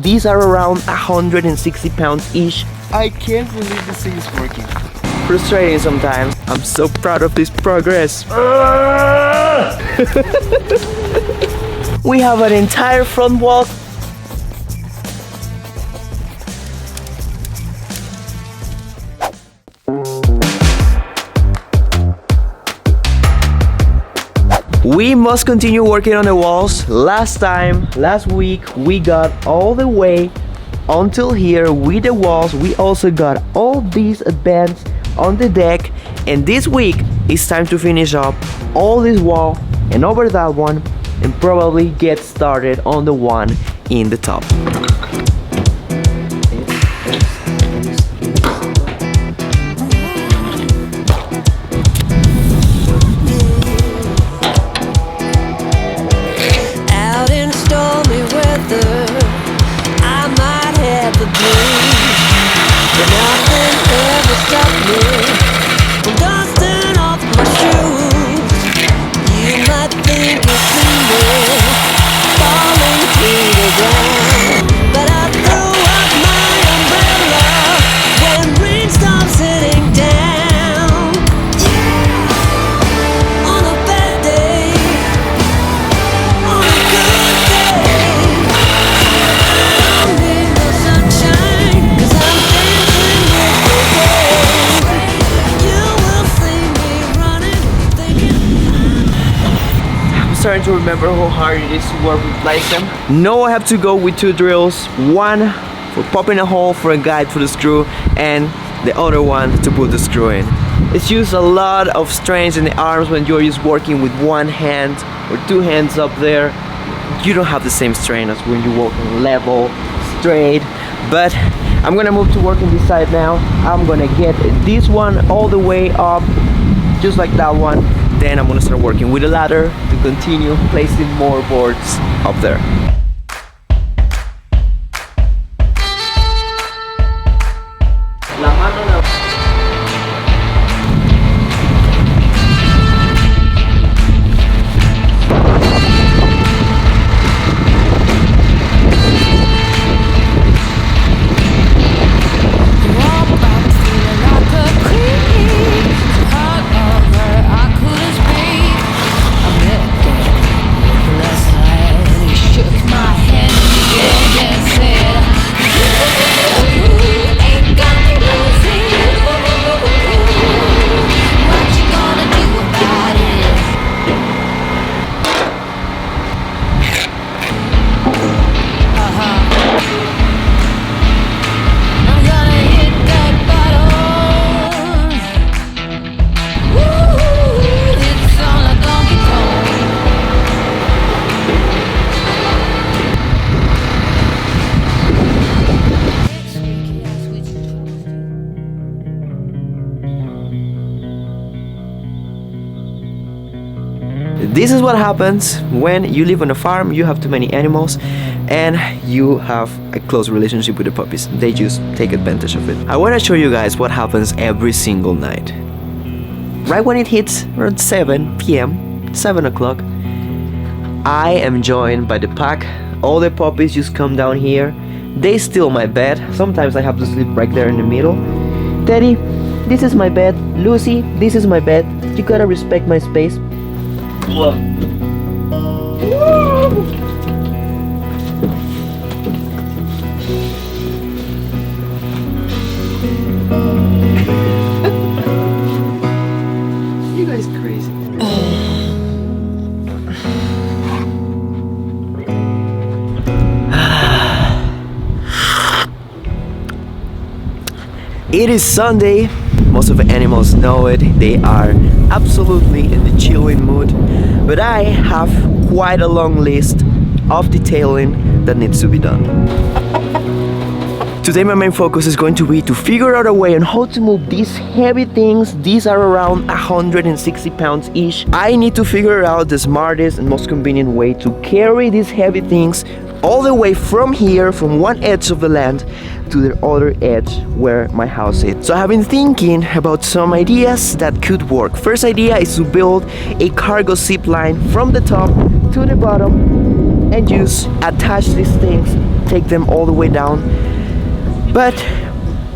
These are around 160 pounds each. I can't believe this thing is working. Frustrating sometimes. I'm so proud of this progress. We have an entire front wall. We must continue working on the walls. Last week, we got all the way until here with the walls. We also got all these advanced on the deck, and this week it's time to finish up all this wall and over that one, and probably get started on the one in the top. Out in stormy weather, I might have the blues, but nothing ever stopped me from dusting off my shoes. You might think it's me falling to the ground, but I threw up my umbrella when rain stops hitting down. On a bad day, on a good day, I don't need no sunshine, 'cause I'm dancing with the rain. You will see me running, thinking I'm starting to remember how hard it is to work with Lysem. Now I have to go with two drills. One for popping a hole for a guide for the screw, and the other one to put the screw in. It's used a lot of strength in the arms when you're just working with one hand or two hands up there. You don't have the same strain as when you're working level, straight. But I'm gonna move to working this side now. I'm gonna get this one all the way up, just like that one. Then I'm gonna start working with a ladder to continue placing more boards up there. La mano na- This is what happens when you live on a farm. You have too many animals and you have a close relationship with the puppies. They just take advantage of it. I want to show you guys what happens every single night. Right when it hits around 7 p.m., 7 o'clock, I am joined by the pack. All the puppies just come down here. They steal my bed. Sometimes I have to sleep right there in the middle. Teddy, this is my bed. Lucy, this is my bed. You gotta respect my space. Look. You guys crazy. It is Sunday. Most of the animals know it. They are absolutely in the chilling mood. But I have quite a long list of detailing that needs to be done. Today my main focus is going to be to figure out a way on how to move these heavy things. These are around 160 pounds each. I need to figure out the smartest and most convenient way to carry these heavy things all the way from here, from one edge of the land to the other edge where my house is. So I have been thinking about some ideas that could work. First idea is to build a cargo zip line from the top to the bottom and just attach these things take them all the way down, but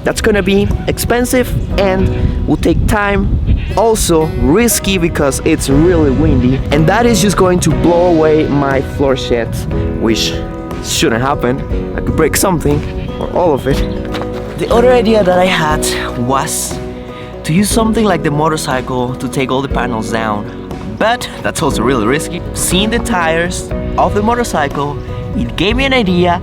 that's gonna be expensive and will take time, also risky because it's really windy, and that is just going to blow away my floor sheds, which shouldn't happen. I could break something or all of it. The other idea that I had was to use something like the motorcycle to take all the panels down, but that's also really risky. Seeing the tires of the motorcycle, it gave me an idea.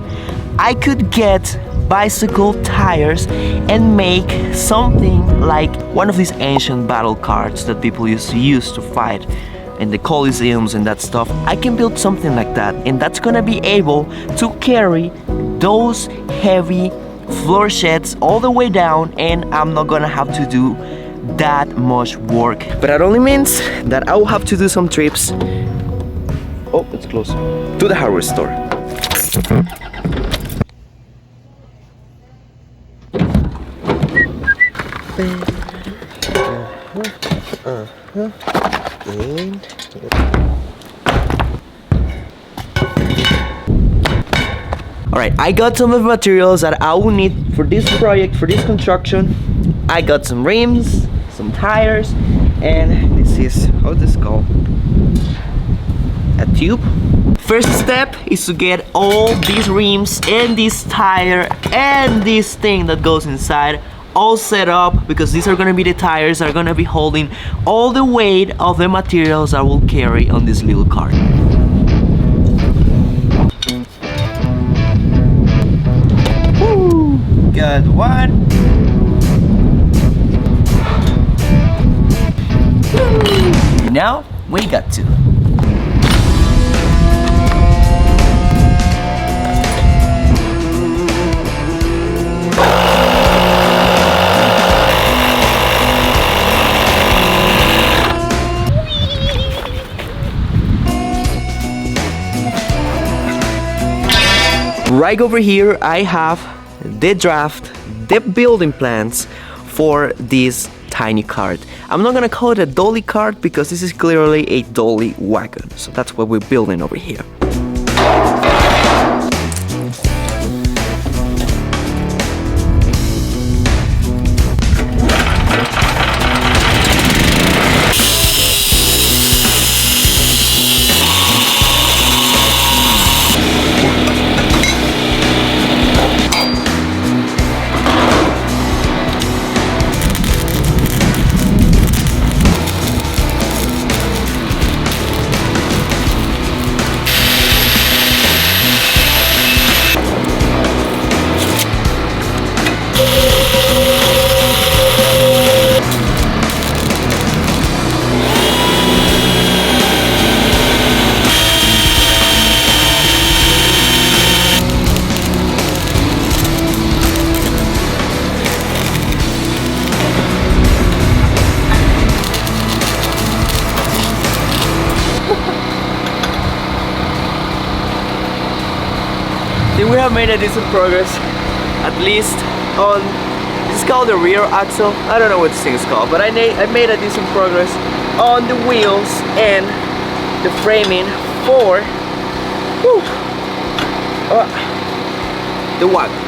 I could get bicycle tires and make something like one of these ancient battle carts that people used to use to fight in the coliseums and that stuff. I can build something like that, and that's gonna be able to carry those heavy floor sheds all the way down, and I'm not gonna have to do that much work. But that only means that I will have to do some trips, oh, it's close, to the hardware store. Alright, I got some of the materials that I will need for this project, for this construction. I got some rims, some tires, and this is, how's this called? A tube. First step is to get all these rims and this tire and this thing that goes inside all set up, because these are gonna be the tires that are gonna be holding all the weight of the materials I will carry on this little cart. Woo! Got one. Woo! Now we got two. Right over here I have the draft, the building plans for this tiny cart. I'm not gonna call it a dolly cart because this is clearly a dolly wagon. So that's what we're building over here. I think we have made a decent progress, at least on, this is called the rear axle, I don't know what this thing is called, but I made a decent progress on the wheels and the framing for the wagon.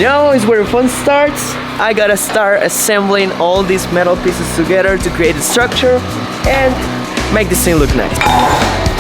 Now is where the fun starts. I gotta start assembling all these metal pieces together to create a structure and make this thing look nice.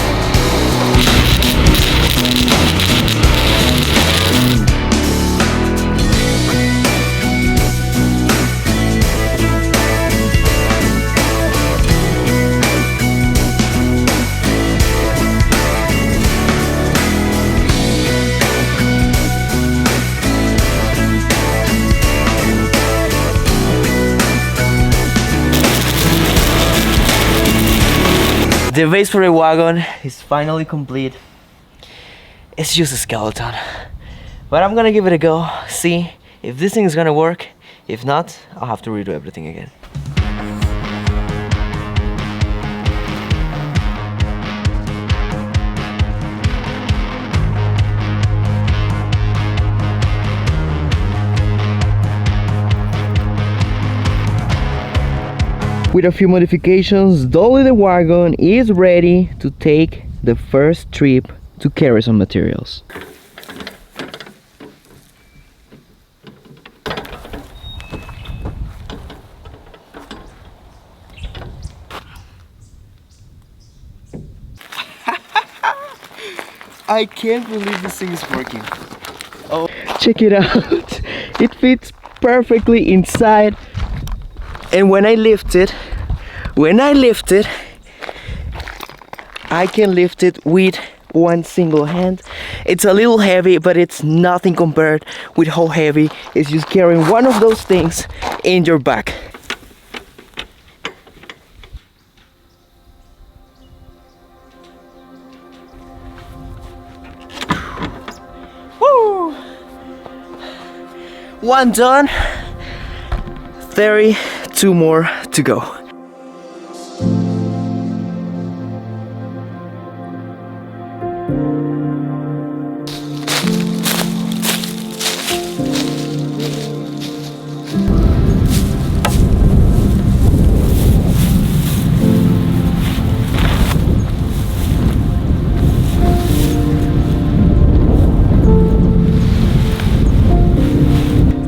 The base for the wagon is finally complete. It's just a skeleton. But I'm gonna give it a go, see if this thing is gonna work. If not, I'll have to redo everything again. With a few modifications, Dolly the wagon is ready to take the first trip to carry some materials. I can't believe this thing is working. Oh, Check it out. It fits perfectly inside. And when I lift it, I can lift it with one single hand. It's a little heavy, but it's nothing compared with how heavy it's just carrying one of those things in your back. Woo! One done. 32 more to go.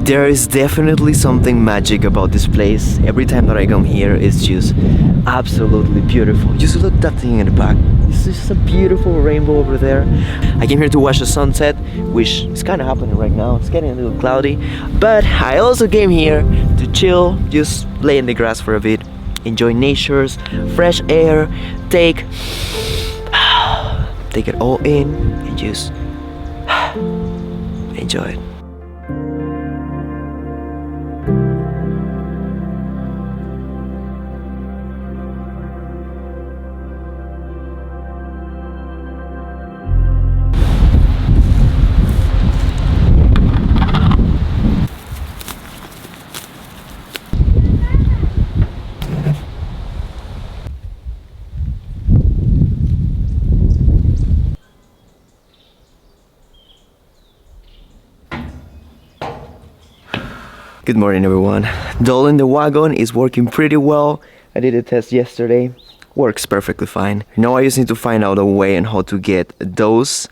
There is definitely something magic about this place. Every time that I come here, it's just absolutely beautiful. Just look at that thing in the back. It's just a beautiful rainbow over there. I came here to watch the sunset, which is kind of happening right now. It's getting a little cloudy, but I also came here to chill, just lay in the grass for a bit, enjoy nature's fresh air, take it all in, and just enjoy it. Good morning, everyone. Dolly in the wagon is working pretty well. I did a test yesterday. Works perfectly fine. Now I just need to find out a way on how to get those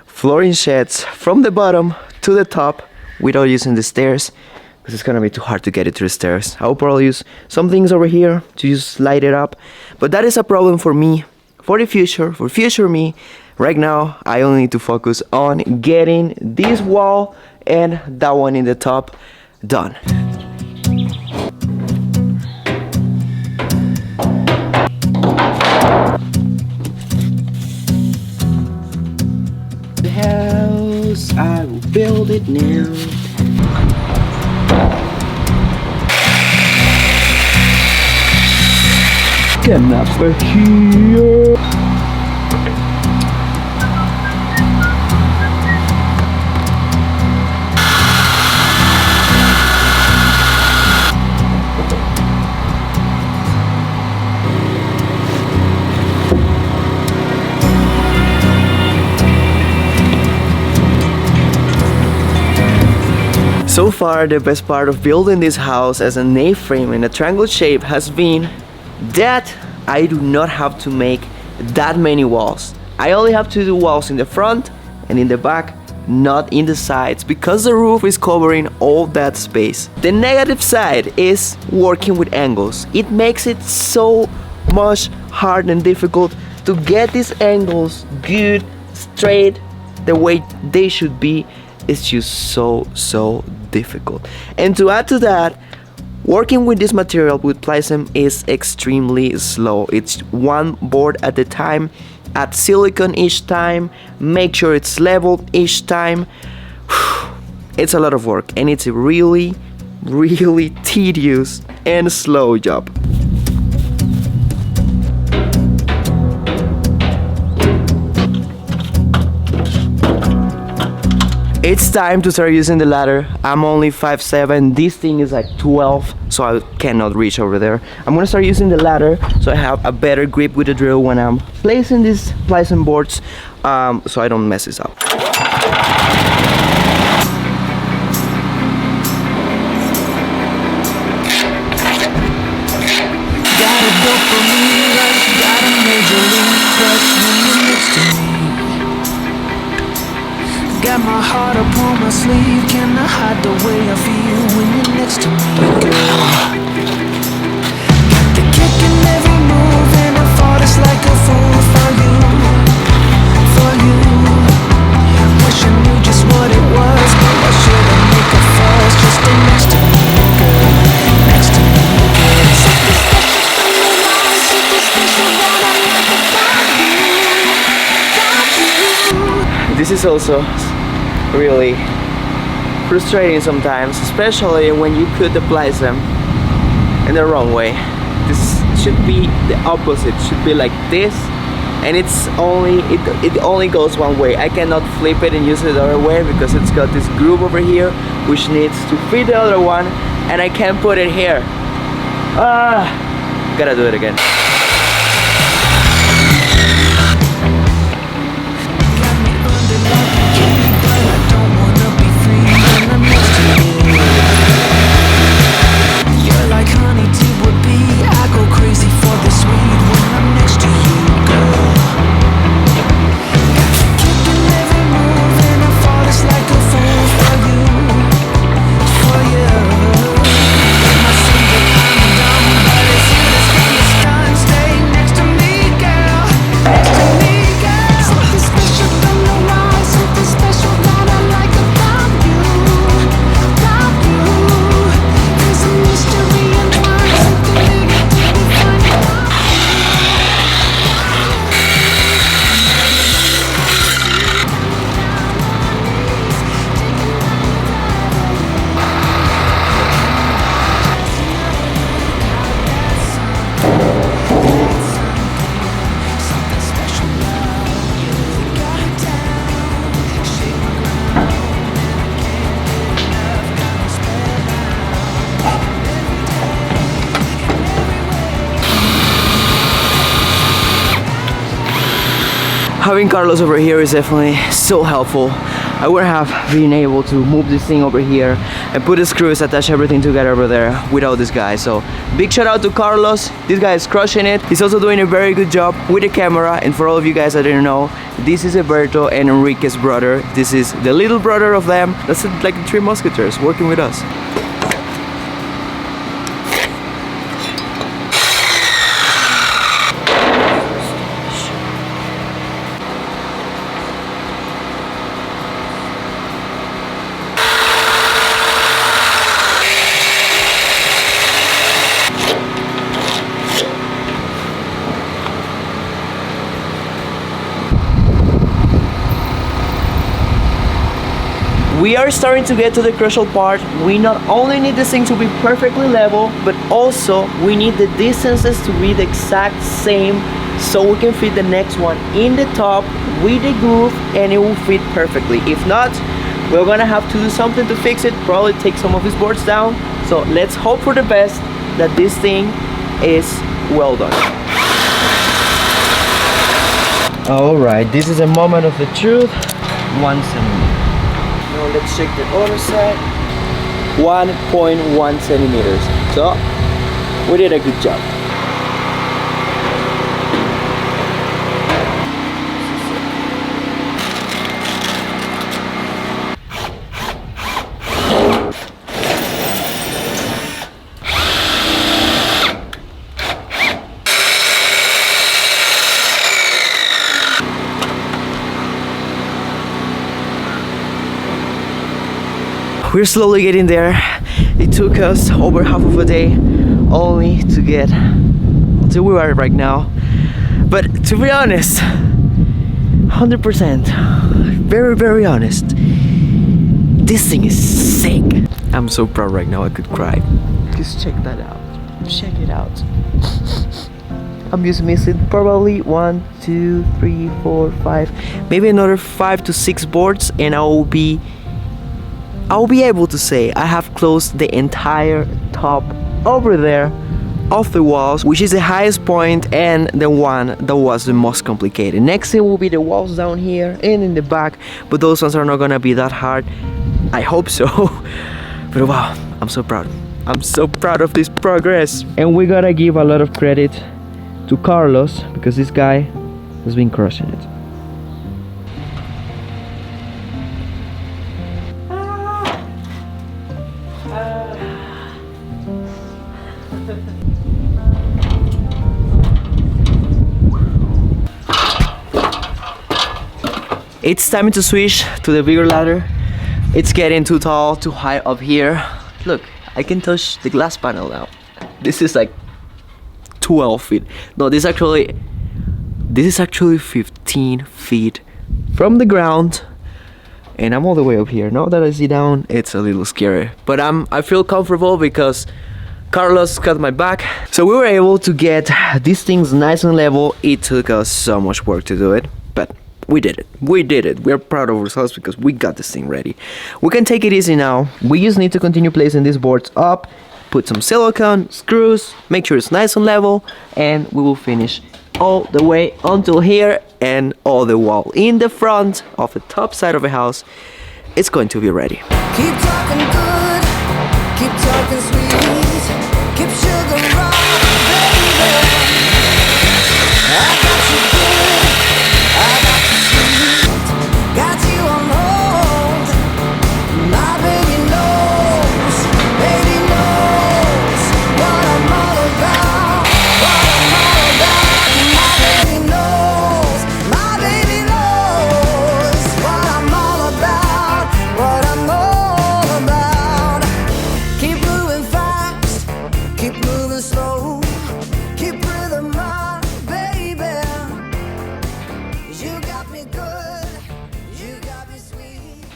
flooring sheds from the bottom to the top without using the stairs, because it's gonna be too hard to get it to the stairs. I'll probably use some things over here to just light it up, but that is a problem for me, for the future, for future me. Right now, I only need to focus on getting this wall and that one in the top done. The house, I will build it now. Come up for here. So far, the best part of building this house as an A-frame in a triangle shape has been that I do not have to make that many walls. I only have to do walls in the front and in the back, not in the sides, because the roof is covering all that space. The negative side is working with angles. It makes it so much hard and difficult to get these angles good, straight, the way they should be. It's just so difficult. And to add to that, working with this material with plysim is extremely slow. It's one board at a time, add silicone each time, make sure it's leveled each time. It's a lot of work, and it's a really tedious and slow job. It's time to start using the ladder. I'm only 5'7". This thing is like 12, so I cannot reach over there. I'm gonna start using the ladder so I have a better grip with the drill when I'm placing these plysim boards, so I don't mess this up. Gotta dopamine rush, got a major league crush when you're next to me. Got my heart upon my sleeve, can I hide the way I feel when you're next to me, girl? Got the kick in every move and I fought just like a fool for you, for you. Wish I knew just what it was, but why should I make a fuss? Just stay next to me, girl, next to me, girl. Something special from your eyes, something special that I like about you. This is also really frustrating sometimes, especially when you could apply them in the wrong way. This should be the opposite, should be like this, and it only goes one way. I cannot flip it and use it the other way because it's got this groove over here which needs to fit the other one, and I can't put it here. Gotta do it again. Having Carlos over here is definitely so helpful. I wouldn't have been able to move this thing over here and put the screws, attach everything together over there without this guy. So big shout out to Carlos. This guy is crushing it. He's also doing a very good job with the camera. And for all of you guys that didn't know, this is Alberto and Enrique's brother. This is the little brother of them. That's like the three musketeers working with us. We are starting to get to the crucial part. We not only need this thing to be perfectly level, but also we need the distances to be the exact same so we can fit the next one in the top with the groove and it will fit perfectly. If not, we're gonna have to do something to fix it, probably take some of his boards down. So let's hope for the best that this thing is well done. Alright, this is a moment of the truth. 1 centimeter. Now let's check the other side. 1.1 centimeters. So we did a good job. We're slowly getting there. It took us over half of a day only to get to where we are right now. But to be honest, 100%, very, very honest, this thing is sick. I'm so proud right now, I could cry. Just check that out. Check it out. I'm just missing probably 1, 2, 3, 4, 5, maybe another 5 to 6 boards, and I'll be able to say I have closed the entire top over there of the walls, which is the highest point and the one that was the most complicated. Next thing will be the walls down here and in the back, but those ones are not gonna be that hard. I hope so. But wow, I'm so proud. I'm so proud of this progress. And we gotta give a lot of credit to Carlos because this guy has been crushing it. It's time to switch to the bigger ladder. It's getting too tall, too high up here. Look, I can touch the glass panel now. This is like 12 feet. No, this is actually 15 feet from the ground. And I'm all the way up here. Now that I see down, it's a little scary. But I feel comfortable because Carlos got my back. So we were able to get these things nice and level. It took us so much work to do it, but we did it. We did it. We're proud of ourselves because we got this thing ready. We can take it easy now. We just need to continue placing these boards up, put some silicone, screws, make sure it's nice and level, and we will finish all the way until here and all the wall in the front of the top side of the house. It's going to be ready. Keep talking good, keep talking sweet, keep sugar rock, baby. I got you good, I got you sweet, got you on hold. My baby knows what I'm all about, what I'm all about. My baby knows what I'm all about, what I'm all about. Keep moving fast, keep moving slow, keep rhythm up, baby. You got me good, you got me sweet.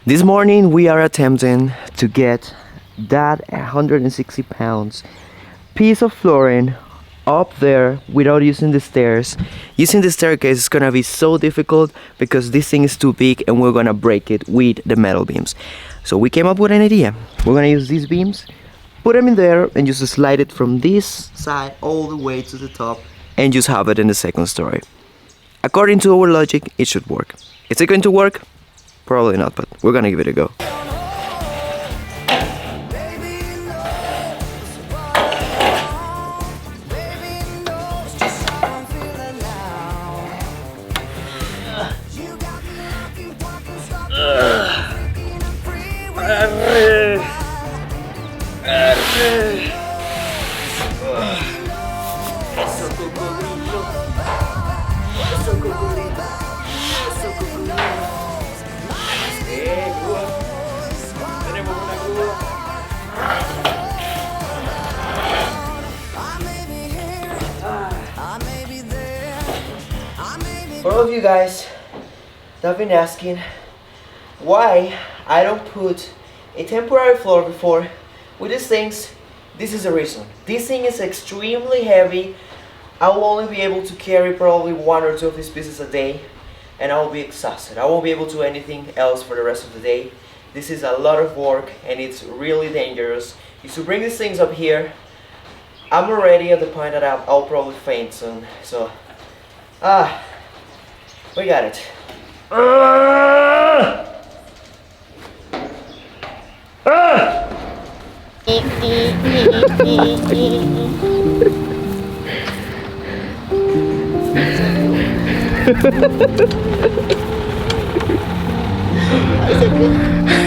This morning we are attempting to get that 160 pounds piece of flooring up there without using the stairs. Using the staircase is gonna be so difficult because this thing is too big and we're gonna break it with the metal beams. So we came up with an idea. We're gonna use these beams, put them in there and just slide it from this side all the way to the top and just have it in the second story. According to our logic, it should work. Is it going to work? Probably not, but we're gonna give it a go. Baby knows what I'm on. Baby knows just how I'm feeling now. You got me looking, walking, stopping, freaking and free with you. For all of you guys that have been asking why I don't put a temporary floor before with these things, this is the reason. This thing is extremely heavy. I will only be able to carry probably 1 or 2 of these pieces a day and I will be exhausted. I won't be able to do anything else for the rest of the day. This is a lot of work and it's really dangerous. If you bring these things up here, I'm already at the point that I'll probably faint soon. So, we got it.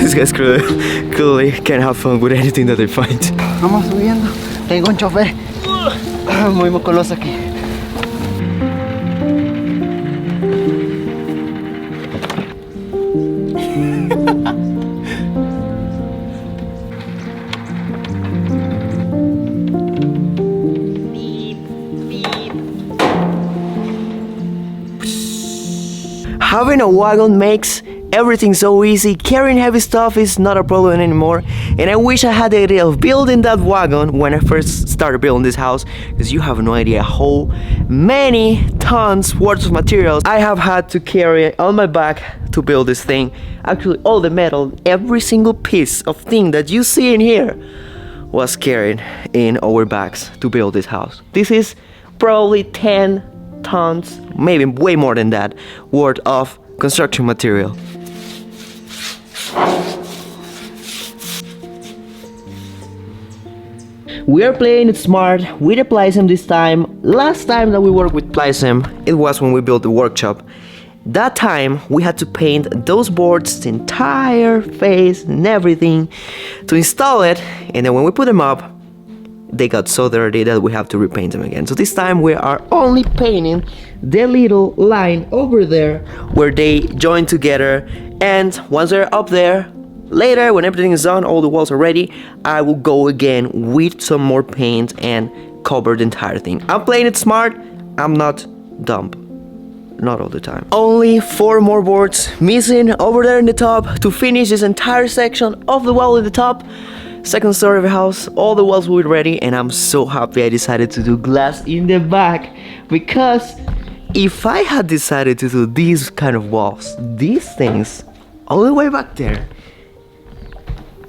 These guys clearly can't have fun with anything that they find. Vamos subiendo. Tengo un chofer muy musculoso aquí. Having a wagon makes everything so easy. Carrying heavy stuff is not a problem anymore. And I wish I had the idea of building that wagon when I first started building this house, because you have no idea how many tons worth of materials I have had to carry on my back to build this thing. Actually, all the metal, every single piece of thing that you see in here was carried in our backs to build this house. This is probably 10 tons, maybe way more than that, worth of construction material. We are playing it smart with the plasm this time. last time that we worked with Plysim, it was when we built the workshop. That time we had to paint those boards, the entire face and everything to install it, and then when we put them up, they got so dirty that we have to repaint them again. So this time we are only painting the little line over there where they join together, and once they're up there, later when everything is done, all the walls are ready, I will go again with some more paint and cover the entire thing. I'm playing it smart, I'm not dumb. Not all the time. Only 4 more boards missing over there in the top to finish this entire section of the wall in the top. Second story of the house, all the walls will be ready, and I'm so happy I decided to do glass in the back, because if I had decided to do these kind of walls, these things, all the way back there,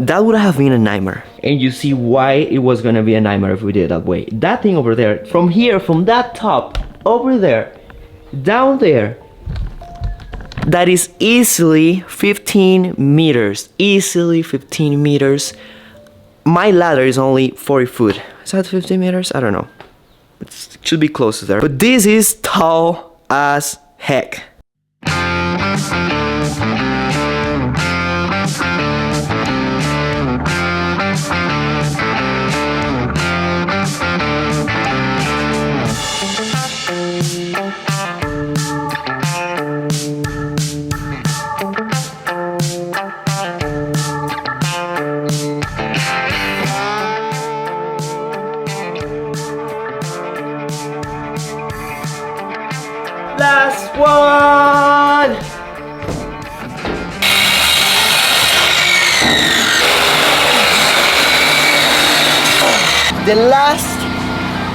that would have been a nightmare. And you see why it was gonna be a nightmare if we did it that way. That thing over there, from here, from that top, over there, down there, that is easily 15 meters. Easily 15 meters. My ladder is only 40 foot. Is that 15 meters? I don't know. It should be close to there. But this is tall as heck. Last one! The last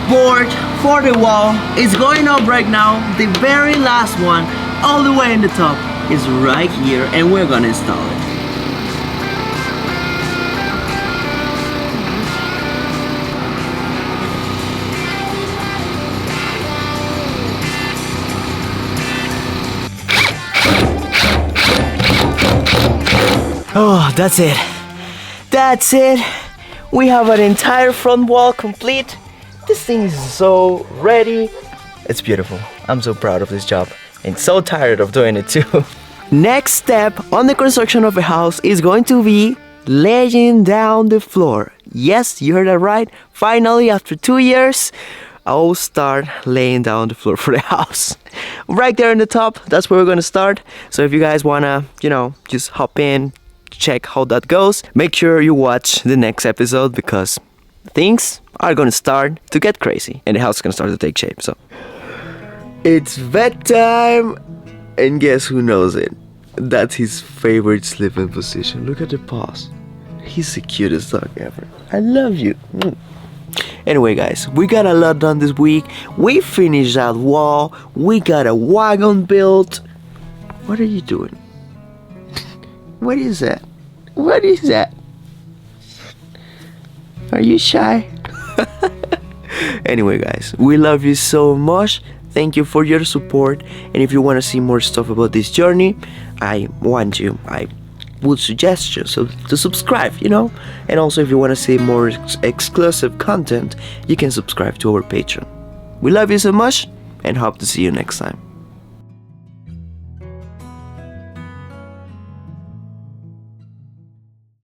board for the wall is going up right now. The very last one, all the way in the top, is right here, and we're gonna install it. Oh, that's it. That's it. We have an entire front wall complete. This thing is so ready. It's beautiful. I'm so proud of this job and so tired of doing it too. Next step on the construction of a house is going to be laying down the floor. Yes, you heard that right. Finally, after 2 years, I'll start laying down the floor for the house. Right there in the top, that's where we're gonna start. So if you guys wanna, just hop in, check how that goes, make sure you watch the next episode, because things are gonna start to get crazy and the house is gonna start to take shape. So it's bedtime, and guess who knows it? That's his favorite sleeping position. Look at the paws. He's the cutest dog ever. I love you. Anyway guys, we got a lot done this week. We finished that wall. We got a wagon built. What are you doing? What is that? What is that? Are you shy? Anyway guys, we love you so much. Thank you for your support, and if you want to see more stuff about this journey, I would suggest you to subscribe, and also if you want to see more exclusive content, you can subscribe to our Patreon. We love you so much and hope to see you next time.